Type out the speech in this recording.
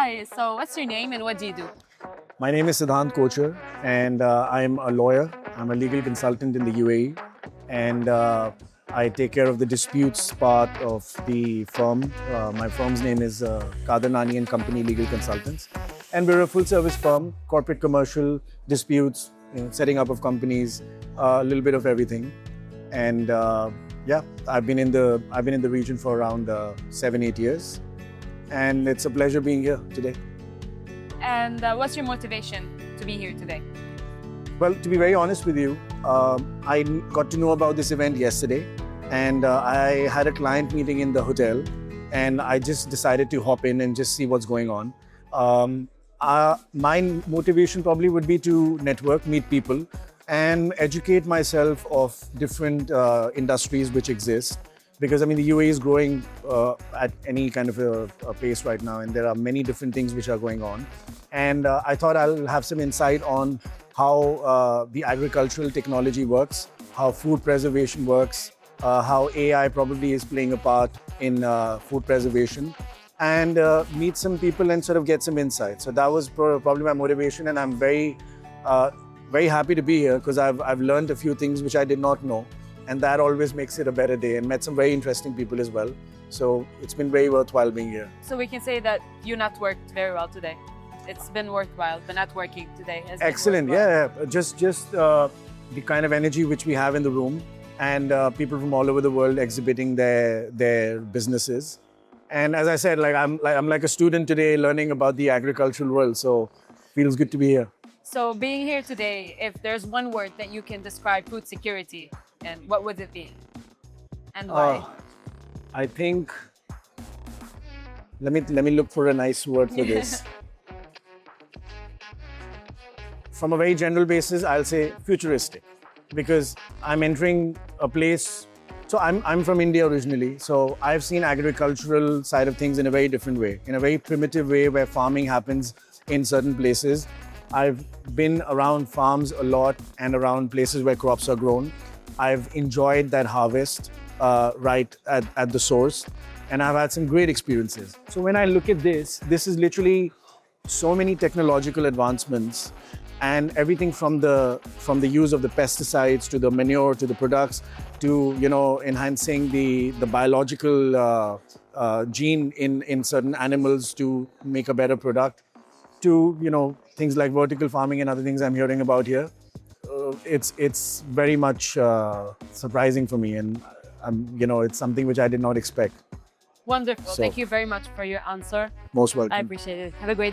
Hi, so what's your name and what do you do? My name is Siddhant Kochar, and I'm a lawyer. I'm a legal consultant in the UAE, and I take care of the disputes part of the firm. My firm's name is Kadanani and Company Legal Consultants, and we're a full-service firm, corporate, commercial, disputes, setting up of companies, a little bit of everything. And yeah, I've been in the region for around 7-8 years, and it's a pleasure being here today. And what's your motivation to be here today? Well, to be very honest with you, I got to know about this event yesterday, and I had a client meeting in the hotel, and I just decided to hop in and just see what's going on. My motivation probably would be to network, meet people, and educate myself of different industries which exist. Because I mean, the UAE is growing at any kind of a pace right now, and there are many different things which are going on. And I thought I'll have some insight on how the agricultural technology works, how food preservation works, how AI probably is playing a part in food preservation, and meet some people and sort of get some insight. So that was probably my motivation, and I'm very happy to be here because I've learned a few things which I did not know. And that always makes it a better day, and met some very interesting people as well. So it's been very worthwhile being here. So we can say that you networked very well today. It's been worthwhile. The networking today has been Excellent, worthwhile. yeah. Just the kind of energy which we have in the room, and people from all over the world exhibiting their businesses. And as I said, I'm like a student today learning about the agricultural world. So feels good to be here. So being here today, if there's one word that you can describe food security, and what would it be? And why? I think, let me look for a nice word for this. From a very general basis, I'll say futuristic, because I'm entering a place. So I'm from India originally, so I've seen agricultural side of things in a very different way, in a very primitive way where farming happens in certain places. I've been around farms a lot and around places where crops are grown. I've enjoyed that harvest right at the source, and I've had some great experiences. So when I look at this is literally so many technological advancements, and everything from the use of the pesticides to the manure to the products to enhancing the biological gene in certain animals to make a better product, to things like vertical farming and other things I'm hearing about here. It's very much surprising for me, and it's something which I did not expect. Wonderful. So, thank you very much for your answer. Most welcome. I appreciate it. Have a great